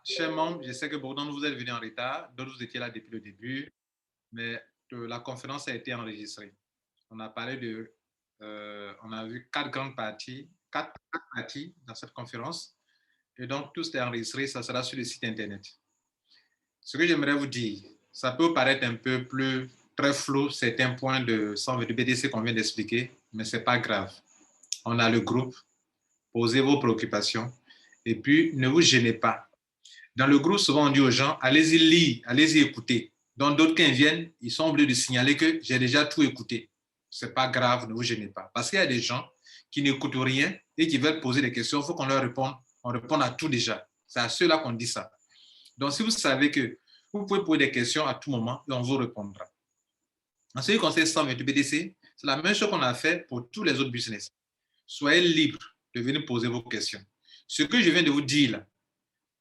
Chers membres, je sais que beaucoup d'entre vous êtes venus en retard, d'autres vous étiez là depuis le début, mais la conférence a été enregistrée. On a parlé on a vu quatre parties dans cette conférence, et donc tout est enregistré, ça sera sur le site internet. Ce que j'aimerais vous dire, ça peut paraître un peu plus très flou, certains points de BDC qu'on vient d'expliquer, mais ce n'est pas grave. On a le groupe, posez vos préoccupations, et puis ne vous gênez pas. Dans le groupe, souvent on dit aux gens, allez-y lire, allez-y écouter. Donc d'autres quand ils viennent, ils sont obligés de signaler que j'ai déjà tout écouté. Ce n'est pas grave, ne vous gênez pas. Parce qu'il y a des gens qui n'écoutent rien et qui veulent poser des questions, il faut qu'on leur réponde. On répond à tout déjà. C'est à ceux-là qu'on dit ça. Donc si vous savez que vous pouvez poser des questions à tout moment et on vous répondra. En ce qui concerne 128 BDC, c'est la même chose qu'on a fait pour tous les autres business. Soyez libres de venir poser vos questions. Ce que je viens de vous dire là,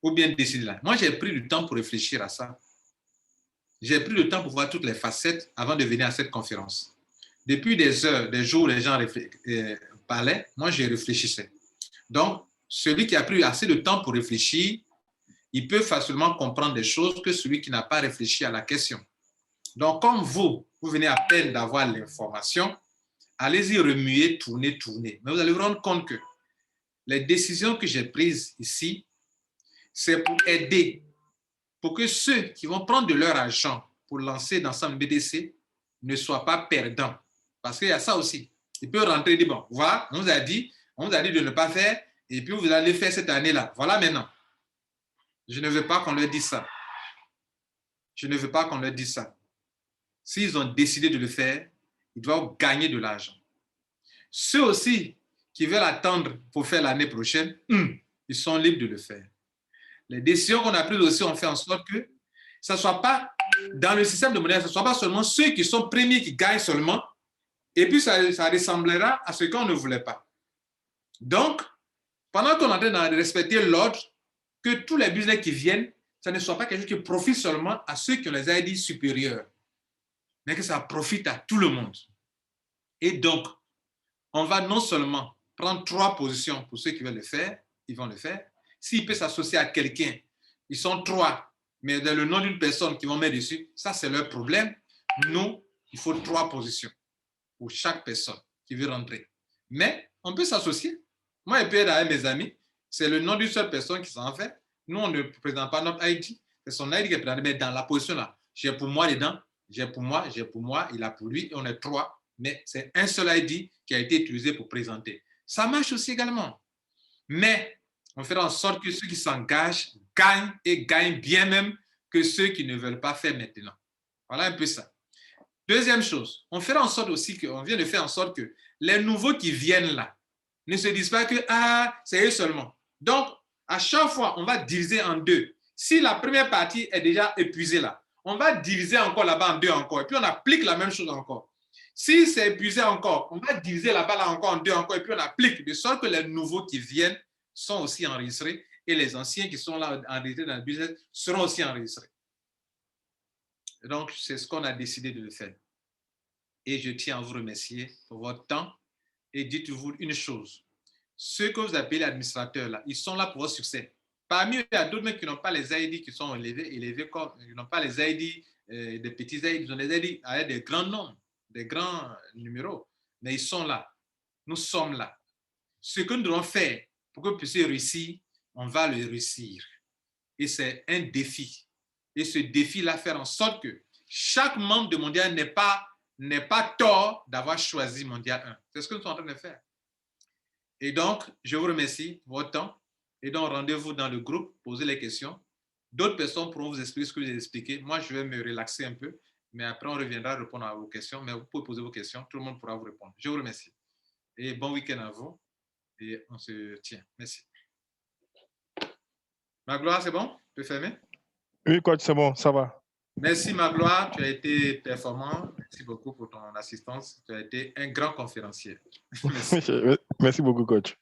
ou bien décider là. Moi, j'ai pris du temps pour réfléchir à ça. J'ai pris le temps pour voir toutes les facettes avant de venir à cette conférence. Depuis des heures, des jours où les gens parlaient, moi, je réfléchissais. Donc, celui qui a pris assez de temps pour réfléchir, il peut facilement comprendre des choses que celui qui n'a pas réfléchi à la question. Donc, comme vous venez à peine d'avoir l'information, allez-y remuer, tourner. Mais vous allez vous rendre compte que les décisions que j'ai prises ici, c'est pour aider, pour que ceux qui vont prendre de leur argent pour lancer dans son BDC ne soient pas perdants. Parce qu'il y a ça aussi. Il peut rentrer et dire, bon, voilà, on vous a dit de ne pas faire, et puis vous allez faire cette année-là. Voilà maintenant. Je ne veux pas qu'on leur dise ça. Je ne veux pas qu'on leur dise ça. S'ils ont décidé de le faire, ils doivent gagner de l'argent. Ceux aussi qui veulent attendre pour faire l'année prochaine, ils sont libres de le faire. Les décisions qu'on a prises aussi ont fait en sorte que ça ne soit pas dans le système de monnaie, ce ne soit pas seulement ceux qui sont premiers qui gagnent seulement, et puis ça ressemblera à ce qu'on ne voulait pas. Donc, pendant qu'on est en train de respecter l'ordre, que tous les business qui viennent, ça ne soit pas quelque chose qui profite seulement à ceux qui ont les ID supérieurs, mais que ça profite à tout le monde. Et donc, on va non seulement prendre 3 positions pour ceux qui veulent le faire, ils vont le faire. S'il peut s'associer à quelqu'un, ils sont 3, mais dans le nom d'une personne qu'ils vont mettre dessus, ça c'est leur problème. Nous, il faut 3 positions pour chaque personne qui veut rentrer. Mais on peut s'associer. Moi, je peux être avec mes amis, c'est le nom d'une seule personne qui s'en fait. Nous, on ne présente pas notre ID, c'est son ID qui est présenté, mais dans la position là, j'ai pour moi dedans, j'ai pour moi, il a pour lui, et on est 3, mais c'est un seul ID qui a été utilisé pour présenter. Ça marche aussi également. Mais on fera en sorte que ceux qui s'engagent gagnent et gagnent bien même que ceux qui ne veulent pas faire maintenant. Voilà un peu ça. Deuxième chose, on fera en sorte aussi on vient de faire en sorte que les nouveaux qui viennent là ne se disent pas que c'est eux seulement. Donc, à chaque fois, on va diviser en 2. Si la première partie est déjà épuisée là, on va diviser encore là-bas en 2 encore, et puis on applique la même chose encore. Si c'est épuisé encore, on va diviser là-bas là encore en 2 encore, et puis on applique, de sorte que les nouveaux qui viennent sont aussi enregistrés, et les anciens qui sont là enregistrés dans le business seront aussi enregistrés. Donc, c'est ce qu'on a décidé de faire. Et je tiens à vous remercier pour votre temps. Et dites-vous une chose. Ceux que vous appelez administrateurs, là, ils sont là pour votre succès. Parmi eux, il y a d'autres qui n'ont pas les ID qui sont élevés comme, ils n'ont pas les ID, des petits ID, ils ont les ID avec des grands noms, des grands numéros. Mais ils sont là. Nous sommes là. Ce que nous devons faire pour que vous puissiez réussir, on va le réussir. Et c'est un défi. Et ce défi-là, faire en sorte que chaque membre de Mondial n'est pas tort d'avoir choisi Mondial 1. C'est ce que nous sommes en train de faire. Et donc, je vous remercie pour votre temps. Et donc, rendez-vous dans le groupe, posez les questions. D'autres personnes pourront vous expliquer ce que j'ai expliqué. Moi, je vais me relaxer un peu, mais après, on reviendra répondre à vos questions. Mais vous pouvez poser vos questions, tout le monde pourra vous répondre. Je vous remercie. Et bon week-end à vous. Et on se tient. Merci. Magloire, c'est bon? Tu peux fermer? Oui, coach, c'est bon, ça va. Merci Magloire, tu as été performant. Merci beaucoup pour ton assistance. Tu as été un grand conférencier. Merci beaucoup, coach.